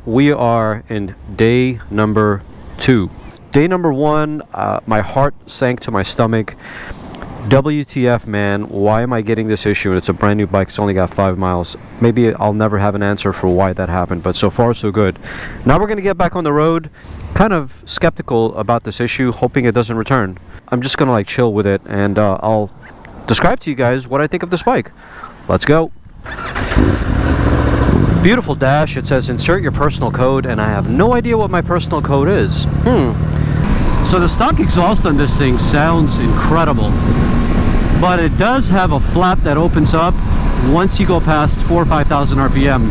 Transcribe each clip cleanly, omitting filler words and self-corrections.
we are in day number 2. Day number 1, my heart sank to my stomach. WTF, man, why am I getting this issue? It's a brand new bike, it's only got 5 miles. Maybe I'll never have an answer for why that happened, but so far so good. Now we're going to get back on the road. Kind of skeptical about this issue, hoping it doesn't return. I'm just going to like chill with it, and I'll describe to you guys what I think of this bike. Let's go. Beautiful dash. It says insert your personal code, and I have no idea what my personal code is. So the stock exhaust on this thing sounds incredible, but it does have a flap that opens up once you go past 4,000 or 5,000 RPM,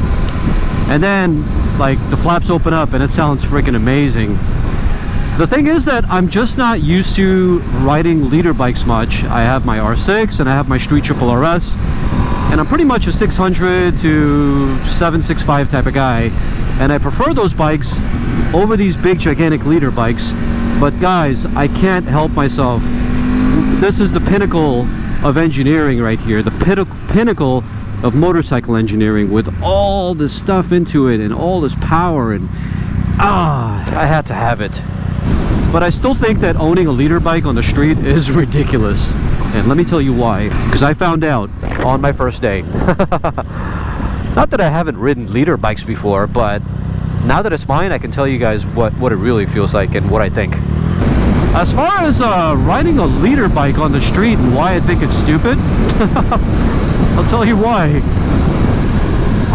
and then like the flaps open up and it sounds freaking amazing. The thing is that I'm just not used to riding leader bikes much. I have my R6 and I have my Street Triple RS, and I'm pretty much a 600 to 765 type of guy, and I prefer those bikes over these big gigantic leader bikes. But guys, I can't help myself. This is the pinnacle of engineering right here, the pinnacle of motorcycle engineering, with all this stuff into it and all this power, and I had to have it. But I still think that owning a leader bike on the street is ridiculous, and let me tell you why. Because I found out on my first day. Not that I haven't ridden leader bikes before, but now that it's mine, I can tell you guys what it really feels like and what I think. As far as riding a leader bike on the street and why I think it's stupid, I'll tell you why.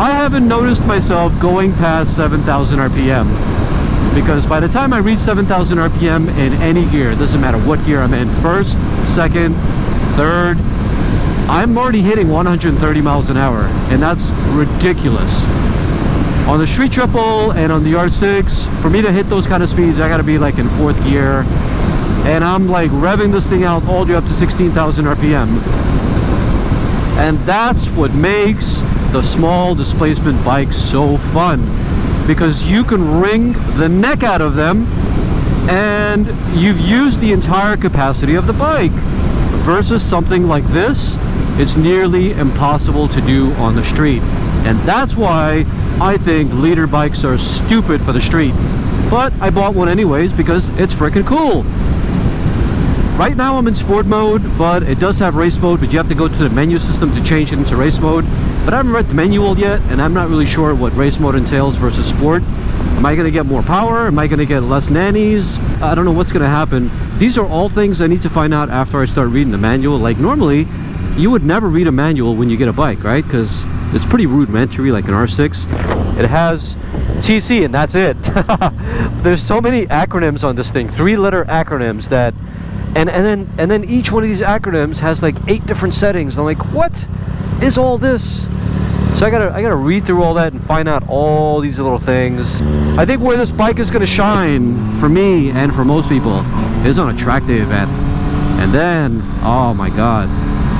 I haven't noticed myself going past 7,000 RPM, because by the time I reach 7,000 RPM in any gear, it doesn't matter what gear I'm in, first, second, third, I'm already hitting 130 miles an hour, and that's ridiculous. On the Street Triple and on the R6, for me to hit those kind of speeds, I gotta be like in 4th gear, and I'm like revving this thing out all the way up to 16,000 RPM. And that's what makes the small displacement bikes so fun, because you can wring the neck out of them and you've used the entire capacity of the bike, versus something like this. It's nearly impossible to do on the street, and that's why I think leader bikes are stupid for the street. But I bought one anyways because it's freaking cool. Right now I'm in sport mode, but it does have race mode, but you have to go to the menu system to change it into race mode. But I haven't read the manual yet, and I'm not really sure what race mode entails versus sport. Am I going to get more power? Am I going to get less nannies? I don't know what's going to happen. These are all things I need to find out after I start reading the manual. Like normally, you would never read a manual when you get a bike, right? Because it's pretty rudimentary, like an R6. It has TC and that's it. There's so many acronyms on this thing, 3-letter acronyms that, and then each one of these acronyms has like 8 different settings. I'm like, what is all this? So I gotta read through all that and find out all these little things. I think where this bike is gonna shine for me and for most people is on a track day event. And then, oh my god,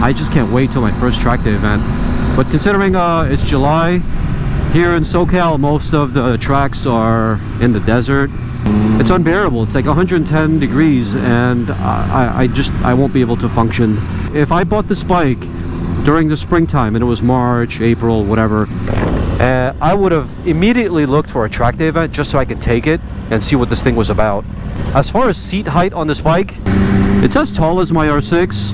I just can't wait till my first track day event. But considering it's July here in SoCal, most of the tracks are in the desert. It's unbearable. It's like 110 degrees, and I won't be able to function. If I bought this bike during the springtime and it was March, April, whatever, I would have immediately looked for a track day event just so I could take it and see what this thing was about. As far as seat height on this bike, it's as tall as my R6,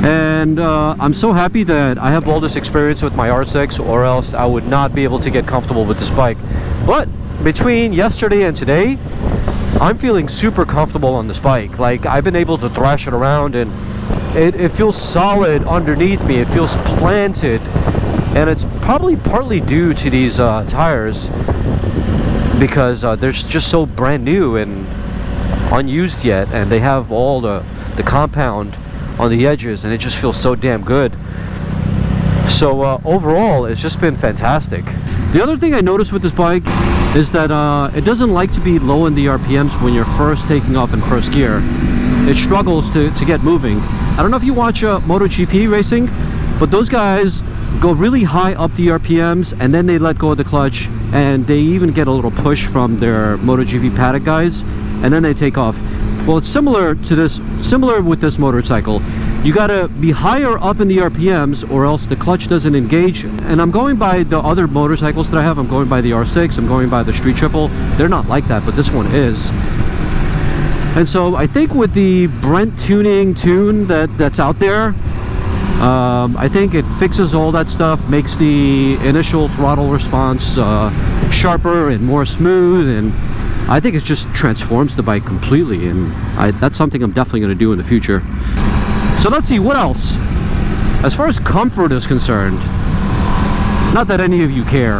and I'm so happy that I have all this experience with my R6, or else I would not be able to get comfortable with this bike. But between yesterday and today, I'm feeling super comfortable on this bike. Like, I've been able to thrash it around, and it feels solid underneath me. It feels planted, and it's probably partly due to these tires, because they're just so brand new and unused yet, and they have all the compound on the edges, and it just feels so damn good. So overall, it's just been fantastic. The other thing I noticed with this bike is that it doesn't like to be low in the RPMs when you're first taking off in first gear. It struggles to get moving. I don't know if you watch MotoGP racing, but those guys go really high up the RPMs, and then they let go of the clutch, and they even get a little push from their MotoGP paddock guys, and then they take off. Well, it's similar with this motorcycle. You gotta be higher up in the RPMs or else the clutch doesn't engage. And I'm going by the other motorcycles that I have. I'm going by the R6, I'm going by the Street Triple. They're not like that, but this one is. And so I think with the Brent tuning tune that's out there, I think it fixes all that stuff, makes the initial throttle response sharper and more smooth, and I think it just transforms the bike completely, and that's something I'm definitely going to do in the future. So let's see, what else? As far as comfort is concerned, not that any of you care.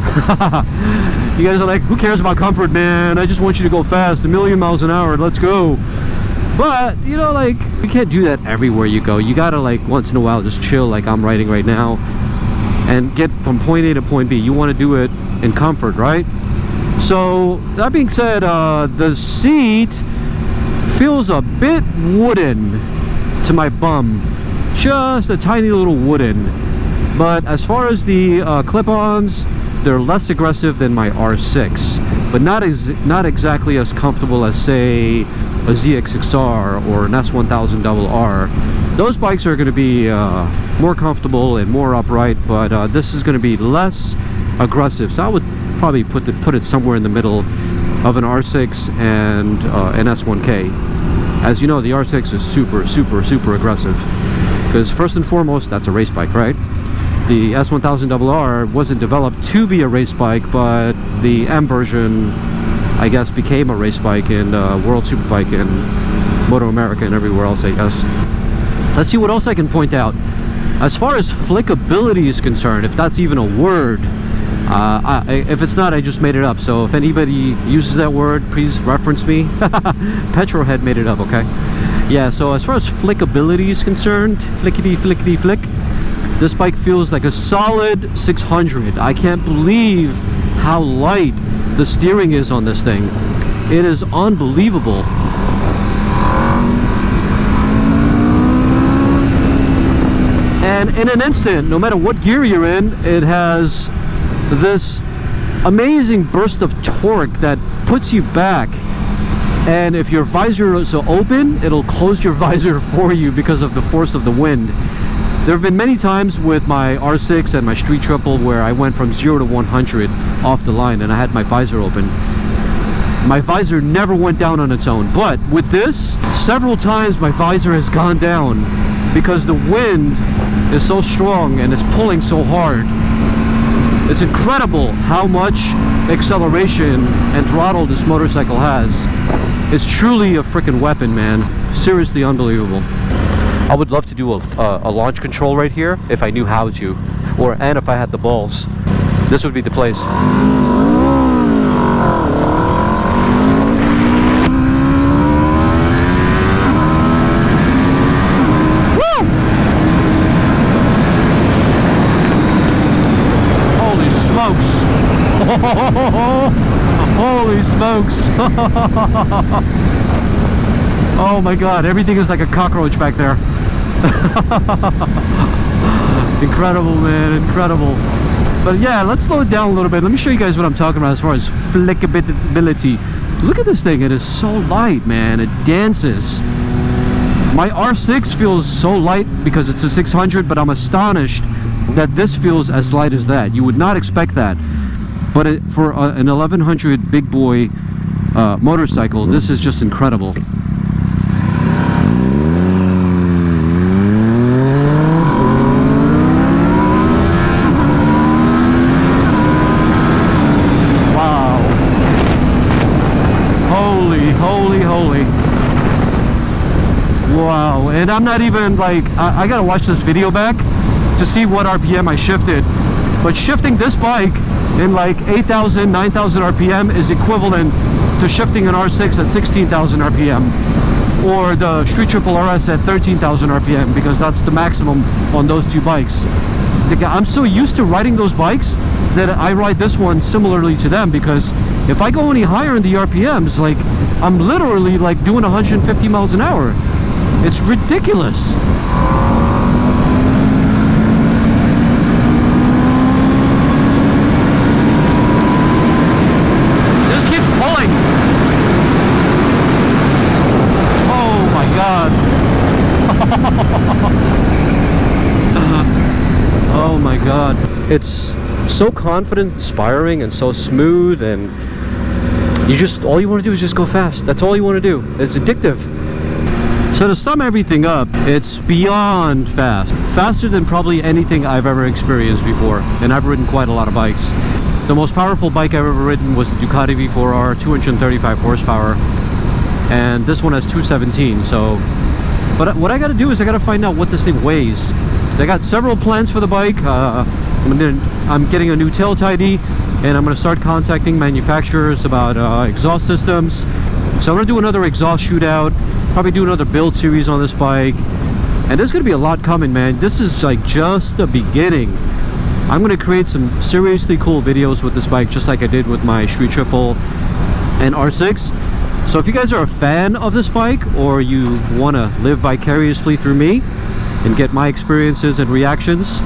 You guys are like, who cares about comfort, man? I just want you to go fast, 1,000,000 miles an hour, let's go. But, you know, like, you can't do that everywhere you go. You gotta, like, once in a while just chill like I'm riding right now and get from point A to point B. You want to do it in comfort, right? So, that being said, the seat feels a bit wooden to my bum. Just a tiny little wooden. But as far as the clip-ons, they're less aggressive than my R6, but not exactly as comfortable as, say, a ZX6R or an S1000RR. Those bikes are going to be more comfortable and more upright, but this is going to be less aggressive. So I would probably put it somewhere in the middle of an R6 and an S1K. As you know, the R6 is super aggressive, because first and foremost, that's a race bike, right? The S1000RR wasn't developed to be a race bike, but the M version, I guess, became a race bike in World Superbike and Moto America and everywhere else, I guess. Let's see what else I can point out. As far as flickability is concerned, if that's even a word, if it's not, I just made it up. So if anybody uses that word, please reference me. Petrohead made it up, okay? Yeah, so as far as flickability is concerned, flickety flick, this bike feels like a solid 600. I can't believe how light the steering is on this thing. It is unbelievable. And in an instant, no matter what gear you're in, it has this amazing burst of torque that puts you back. And if your visor is open, it'll close your visor for you because of the force of the wind. There have been many times with my R6 and my Street Triple where I went from 0 to 100 off the line and I had my visor open. My visor never went down on its own, but with this, several times my visor has gone down because the wind is so strong and it's pulling so hard. It's incredible how much acceleration and throttle this motorcycle has. It's truly a freaking weapon, man. Seriously unbelievable. I would love to do a launch control right here if I knew how to, and if I had the balls. This would be the place. Woo! Holy smokes! Holy smokes! Oh my god, everything is like a cockroach back there. Incredible, man, incredible. But yeah, let's slow it down a little bit. Let me show you guys what I'm talking about as far as flickability. Look at this thing, it is so light, man. It dances. My R6 feels so light because it's a 600, but I'm astonished that this feels as light as that. You would not expect that. But for an 1100 big boy motorcycle, this is just incredible. Holy. Wow. And I'm not even like, I gotta watch this video back to see what RPM I shifted. But shifting this bike in like 8,000, 9,000 RPM is equivalent to shifting an R6 at 16,000 RPM. Or the Street Triple RS at 13,000 RPM, because that's the maximum on those two bikes. I'm so used to riding those bikes that I ride this one similarly to them, because if I go any higher in the RPMs, like, I'm literally like doing 150 miles an hour. It's ridiculous. This keeps pulling. Oh my god. It's so confident, inspiring, and so smooth, and all you want to do is just go fast. That's all you want to do. It's addictive. So to sum everything up, it's beyond fast. Faster than probably anything I've ever experienced before. And I've ridden quite a lot of bikes. The most powerful bike I've ever ridden was the Ducati V4R, 235 horsepower. And this one has 217, so... But what I gotta do is I gotta find out what this thing weighs. So I got several plans for the bike. I'm getting a new tail tidy, and I'm gonna start contacting manufacturers about exhaust systems. So I'm gonna do another exhaust shootout, probably do another build series on this bike, and there's gonna be a lot coming, man. This is like just the beginning. I'm gonna create some seriously cool videos with this bike, just like I did with my Street Triple and R6. So if you guys are a fan of this bike, or you want to live vicariously through me and get my experiences and reactions,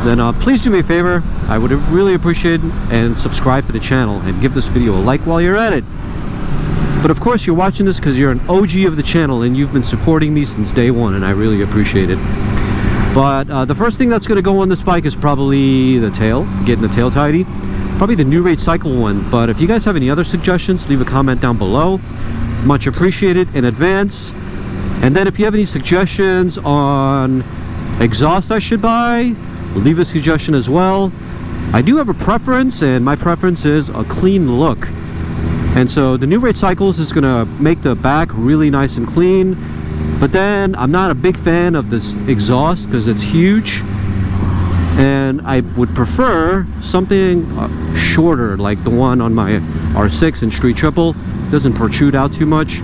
then please do me a favor. I would really appreciate it, and subscribe to the channel and give this video a like while you're at it. But of course, you're watching this because you're an OG of the channel and you've been supporting me since day one, and I really appreciate it. But the first thing that's going to go on this bike is probably the tail, getting the tail tidy. Probably the new rate cycle one. But if you guys have any other suggestions, leave a comment down below. Much appreciated in advance. And then if you have any suggestions on exhaust I should buy, leave a suggestion as well. I do have a preference, and my preference is a clean look. And so the new rate cycles is going to make the back really nice and clean. But then I'm not a big fan of this exhaust because it's huge. And I would prefer something shorter, like the one on my R6 and Street Triple. Doesn't protrude out too much.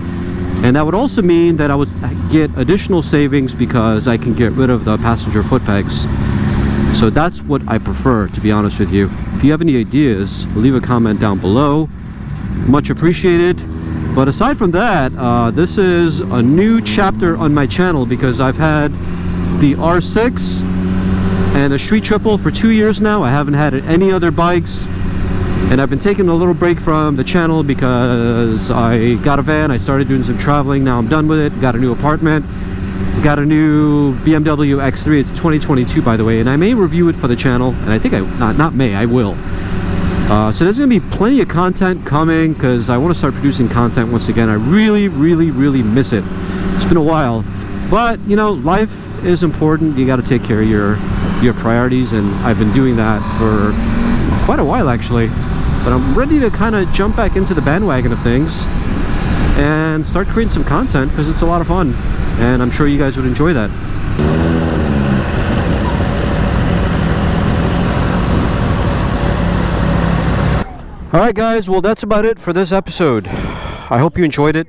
And that would also mean that I would get additional savings because I can get rid of the passenger foot pegs. So that's what I prefer, to be honest with you. If you have any ideas, leave a comment down below. Much appreciated. But aside from that, this is a new chapter on my channel because I've had the R6 and a Street Triple for 2 years now. I haven't had any other bikes, and I've been taking a little break from the channel because I got a van, I started doing some traveling. Now I'm done with it, got a new apartment, got a new BMW X3. It's 2022, by the way, and I may review it for the channel, and I think I will. So there's gonna be plenty of content coming because I want to start producing content once again. I really miss it. It's been a while, but you know, life is important. You got to take care of your priorities, and I've been doing that for quite a while actually. But I'm ready to kind of jump back into the bandwagon of things and start creating some content because it's a lot of fun, and I'm sure you guys would enjoy that. Alright guys, well that's about it for this episode. I hope you enjoyed it,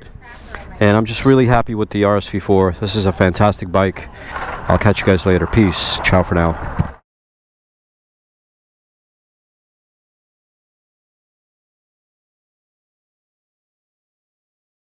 and I'm just really happy with the RSV4. This is a fantastic bike. I'll catch you guys later. Peace. Ciao for now.